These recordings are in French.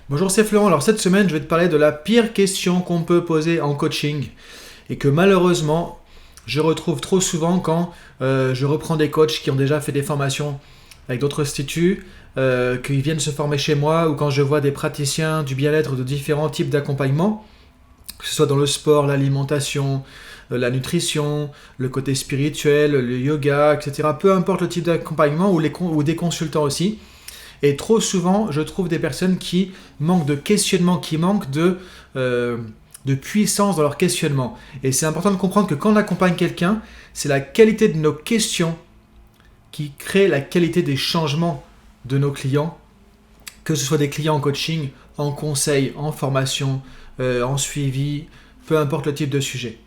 Bonjour, c'est Florent. Alors cette semaine, je vais te parler de la pire question qu'on peut poser en coaching et que malheureusement, je retrouve trop souvent quand je reprends des coachs qui ont déjà fait des formations avec d'autres instituts, qui viennent se former chez moi ou quand je vois des praticiens du bien-être de différents types d'accompagnement, que ce soit dans le sport, l'alimentation, la nutrition, le côté spirituel, le yoga, etc. Peu importe le type d'accompagnement ou des consultants aussi. Et trop souvent, je trouve des personnes qui manquent de questionnement, qui manquent de puissance dans leur questionnement. Et c'est important de comprendre que quand on accompagne quelqu'un, c'est la qualité de nos questions qui crée la qualité des changements de nos clients, que ce soit des clients en coaching, en conseil, en formation, en suivi, peu importe le type de sujet.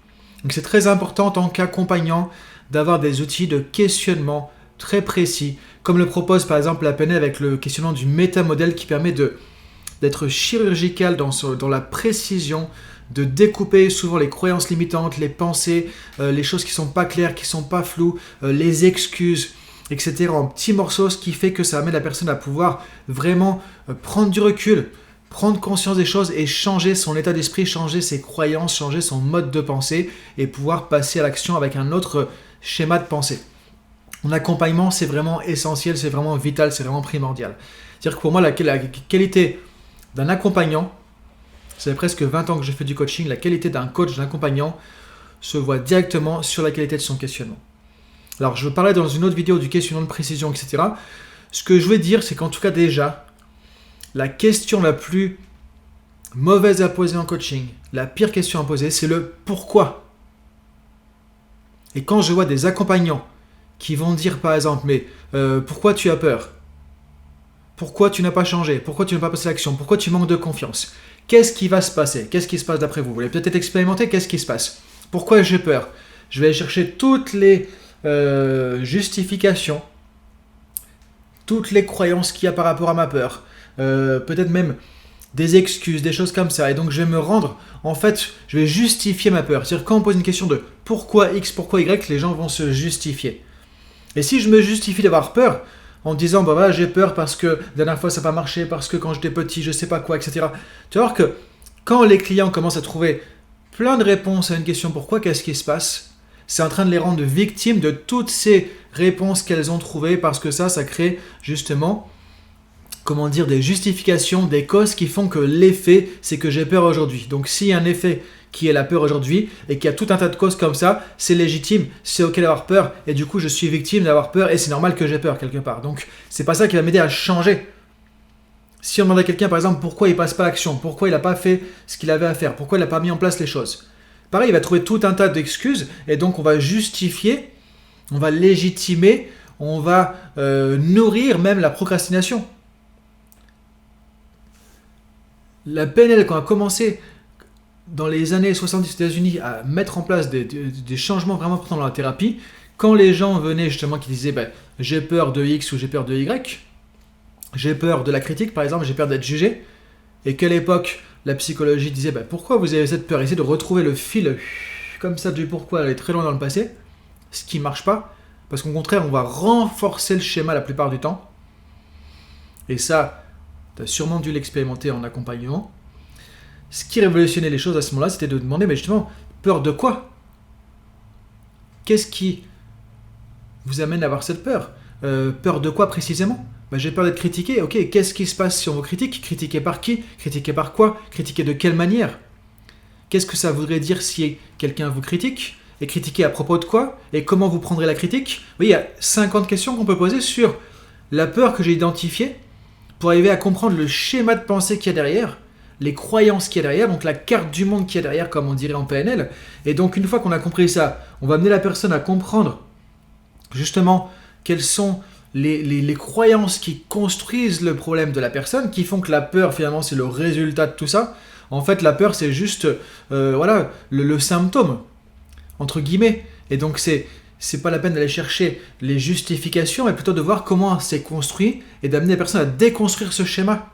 Donc c'est très important en tant qu'accompagnant d'avoir des outils de questionnement très précis, comme le propose par exemple la PNL avec le questionnement du métamodèle qui permet d'être chirurgical dans la précision, de découper souvent les croyances limitantes, les pensées, les choses qui ne sont pas claires, qui ne sont pas floues, les excuses, etc. en petits morceaux, ce qui fait que ça amène la personne à pouvoir vraiment prendre du recul, prendre conscience des choses et changer son état d'esprit, changer ses croyances, changer son mode de pensée et pouvoir passer à l'action avec un autre schéma de pensée. Mon accompagnement, c'est vraiment essentiel, c'est vraiment vital, c'est vraiment primordial. C'est-à-dire que pour moi, la qualité d'un accompagnant, ça fait presque 20 ans que je fais du coaching, la qualité d'un coach, d'un accompagnant se voit directement sur la qualité de son questionnement. Alors, je parlais dans une autre vidéo du questionnement de précision, etc. Ce que je veux dire, c'est qu'en tout cas déjà, la question la plus mauvaise à poser en coaching, la pire question à poser, c'est le pourquoi. Et quand je vois des accompagnants qui vont dire par exemple, mais pourquoi tu as peur? Pourquoi tu n'as pas changé? Pourquoi tu n'as pas passé à l'action? Pourquoi tu manques de confiance? Qu'est-ce qui va se passer? Qu'est-ce qui se passe d'après vous? Vous voulez peut-être expérimenter? Qu'est-ce qui se passe? Pourquoi j'ai peur? Je vais chercher toutes les justifications, toutes les croyances qu'il y a par rapport à ma peur. Peut-être même des excuses, des choses comme ça. Et donc je vais me rendre, en fait, je vais justifier ma peur. C'est-à-dire quand on pose une question de pourquoi X, pourquoi Y, les gens vont se justifier. Et si je me justifie d'avoir peur, en disant, bah voilà, j'ai peur parce que la dernière fois ça n'a pas marché, parce que quand j'étais petit, je sais pas quoi, etc. Tu vas voir que quand les clients commencent à trouver plein de réponses à une question pourquoi, qu'est-ce qui se passe? C'est en train de les rendre victimes de toutes ces réponses qu'elles ont trouvées parce que ça crée justement, comment dire, des justifications, des causes qui font que l'effet, c'est que j'ai peur aujourd'hui. Donc s'il y a un effet qui est la peur aujourd'hui et qu'il y a tout un tas de causes comme ça, c'est légitime, c'est ok d'avoir peur et du coup je suis victime d'avoir peur et c'est normal que j'ai peur quelque part. Donc c'est pas ça qui va m'aider à changer. Si on demande à quelqu'un par exemple pourquoi il passe pas à l'action, pourquoi il n'a pas fait ce qu'il avait à faire, pourquoi il n'a pas mis en place les choses, pareil il va trouver tout un tas d'excuses et donc on va justifier, on va légitimer, on va nourrir même la procrastination. La PNL quand a commencé dans les années 70 aux États-Unis à mettre en place des changements vraiment importants dans la thérapie, quand les gens venaient justement qui disaient j'ai peur de X ou j'ai peur de Y, j'ai peur de la critique par exemple, j'ai peur d'être jugé, et qu'à l'époque la psychologie disait pourquoi vous avez cette peur, essayez de retrouver le fil comme ça du pourquoi aller très loin dans le passé, ce qui ne marche pas, parce qu'au contraire on va renforcer le schéma la plupart du temps, et ça, tu as sûrement dû l'expérimenter en accompagnement. Ce qui révolutionnait les choses à ce moment-là, c'était de demander, mais justement, peur de quoi? Qu'est-ce qui vous amène à avoir cette peur? Peur de quoi précisément? J'ai peur d'être critiqué. Ok, qu'est-ce qui se passe si on vous critique? Critiqué par qui? Critiqué par quoi? Critiqué de quelle manière? Qu'est-ce que ça voudrait dire si quelqu'un vous critique? Et critiqué à propos de quoi? Et comment vous prendrez la critique? Oui, il y a 50 questions qu'on peut poser sur la peur que j'ai identifiée pour arriver à comprendre le schéma de pensée qu'il y a derrière, les croyances qu'il y a derrière, donc la carte du monde qu'il y a derrière, comme on dirait en PNL. Et donc, une fois qu'on a compris ça, on va amener la personne à comprendre justement quelles sont les croyances qui construisent le problème de la personne, qui font que la peur, finalement, c'est le résultat de tout ça. En fait, la peur, c'est juste le symptôme, entre guillemets. Et donc, c'est pas la peine d'aller chercher les justifications, mais plutôt de voir comment c'est construit et d'amener la personne à déconstruire ce schéma.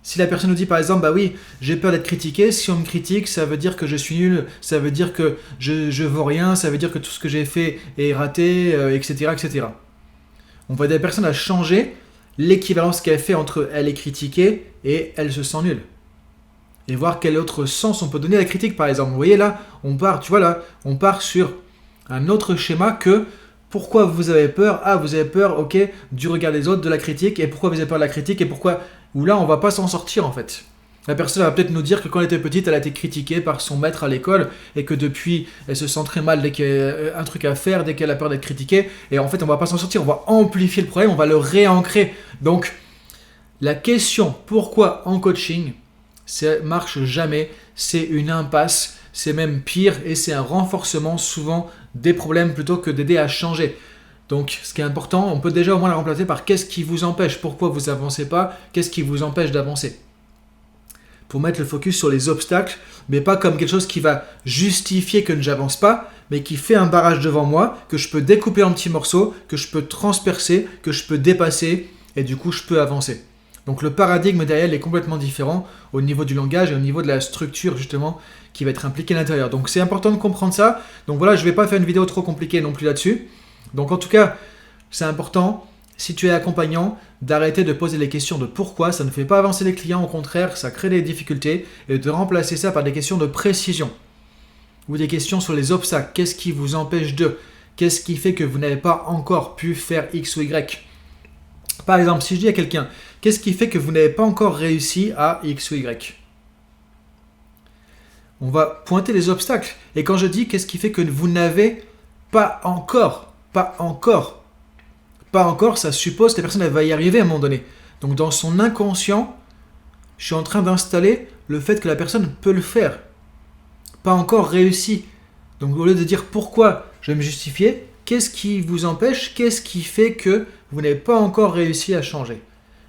Si la personne nous dit par exemple, oui, j'ai peur d'être critiqué, si on me critique, ça veut dire que je suis nul, ça veut dire que je vaux rien, ça veut dire que tout ce que j'ai fait est raté, etc., etc. On va aider la personne à changer l'équivalence qu'elle fait entre elle est critiquée et elle se sent nulle. Et voir quel autre sens on peut donner à la critique, par exemple. Vous voyez là, on part sur un autre schéma que pourquoi vous avez peur. Ah, vous avez peur, ok, du regard des autres, de la critique. Et pourquoi vous avez peur de la critique et pourquoi. Ou là, on va pas s'en sortir en fait. La personne va peut-être nous dire que quand elle était petite, elle a été critiquée par son maître à l'école et que depuis, elle se sent très mal dès qu'il y a un truc à faire, dès qu'elle a peur d'être critiquée. Et en fait, on va pas s'en sortir, on va amplifier le problème, on va le réancrer. Donc, la question pourquoi en coaching, ça marche jamais, c'est une impasse, c'est même pire et c'est un renforcement souvent des problèmes plutôt que d'aider à changer. Donc, ce qui est important, on peut déjà au moins la remplacer par qu'est-ce qui vous empêche, pourquoi vous avancez pas, qu'est-ce qui vous empêche d'avancer. Pour mettre le focus sur les obstacles, mais pas comme quelque chose qui va justifier que je n'avance pas, mais qui fait un barrage devant moi, que je peux découper en petits morceaux, que je peux transpercer, que je peux dépasser, et du coup je peux avancer. Donc le paradigme derrière est complètement différent au niveau du langage et au niveau de la structure justement qui va être impliquée à l'intérieur. Donc c'est important de comprendre ça. Donc voilà, je ne vais pas faire une vidéo trop compliquée non plus là-dessus. Donc en tout cas, c'est important, si tu es accompagnant, d'arrêter de poser les questions de pourquoi, ça ne fait pas avancer les clients, au contraire, ça crée des difficultés, et de remplacer ça par des questions de précision, ou des questions sur les obstacles, qu'est-ce qui vous empêche de, qu'est-ce qui fait que vous n'avez pas encore pu faire X ou Y. Par exemple, si je dis à quelqu'un, qu'est-ce qui fait que vous n'avez pas encore réussi à X ou Y? On va pointer les obstacles, et quand je dis qu'est-ce qui fait que vous n'avez pas encore, ça suppose que la personne elle va y arriver à un moment donné. Donc dans son inconscient, je suis en train d'installer le fait que la personne peut le faire. Pas encore réussi. Donc au lieu de dire pourquoi, je vais me justifier, qu'est-ce qui vous empêche, qu'est-ce qui fait que vous n'avez pas encore réussi à changer.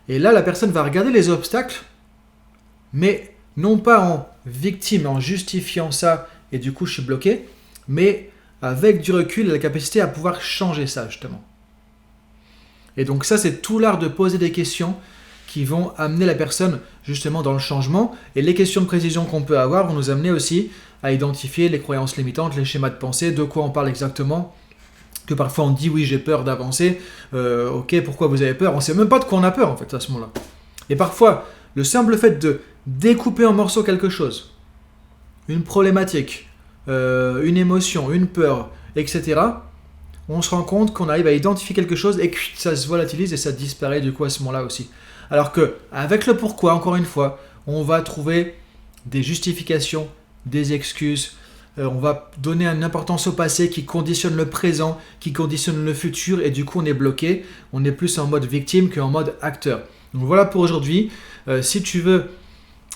Et là, la personne va regarder les obstacles, mais non pas en victime, en justifiant ça, et du coup je suis bloqué, mais avec du recul, la capacité à pouvoir changer ça justement. Et donc ça, c'est tout l'art de poser des questions qui vont amener la personne justement dans le changement. Et les questions de précision qu'on peut avoir vont nous amener aussi à identifier les croyances limitantes, les schémas de pensée, de quoi on parle exactement. Que parfois on dit oui, j'ai peur d'avancer. Ok, pourquoi vous avez peur? On ne sait même pas de quoi on a peur en fait à ce moment-là. Et parfois, le simple fait de découper en morceaux quelque chose, une problématique, une émotion, une peur, etc., on se rend compte qu'on arrive à identifier quelque chose et que ça se volatilise et ça disparaît du coup à ce moment-là aussi. Alors que avec le pourquoi, encore une fois, on va trouver des justifications, des excuses, on va donner une importance au passé qui conditionne le présent, qui conditionne le futur et du coup on est bloqué, on est plus en mode victime qu'en mode acteur. Donc voilà pour aujourd'hui. Si tu veux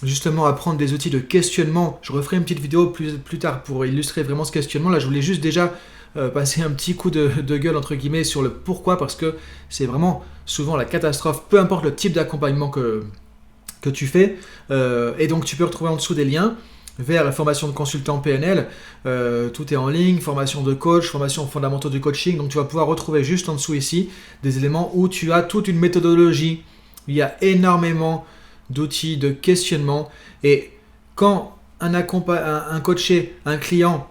justement apprendre des outils de questionnement, je referai une petite vidéo plus tard pour illustrer vraiment ce questionnement. Là je voulais juste déjà passer un petit coup de gueule entre guillemets sur le pourquoi parce que c'est vraiment souvent la catastrophe, peu importe le type d'accompagnement que tu fais. Et donc tu peux retrouver en dessous des liens vers la formation de consultant PNL, tout est en ligne, formation de coach, formation fondamentaux du coaching, donc tu vas pouvoir retrouver juste en dessous ici des éléments où tu as toute une méthodologie, il y a énormément d'outils de questionnement et quand un coaché, un client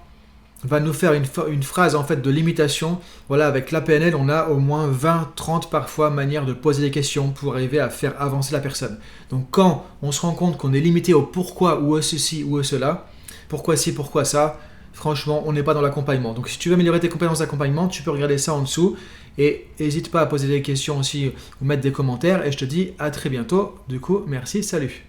va nous faire une phrase en fait de limitation, voilà, avec la PNL on a au moins 20, 30 parfois manières de poser des questions pour arriver à faire avancer la personne. Donc quand on se rend compte qu'on est limité au pourquoi ou à ceci ou à cela, pourquoi ci, pourquoi ça, franchement on n'est pas dans l'accompagnement. Donc si tu veux améliorer tes compétences d'accompagnement, tu peux regarder ça en dessous et n'hésite pas à poser des questions aussi ou mettre des commentaires et je te dis à très bientôt. Du coup, merci, salut.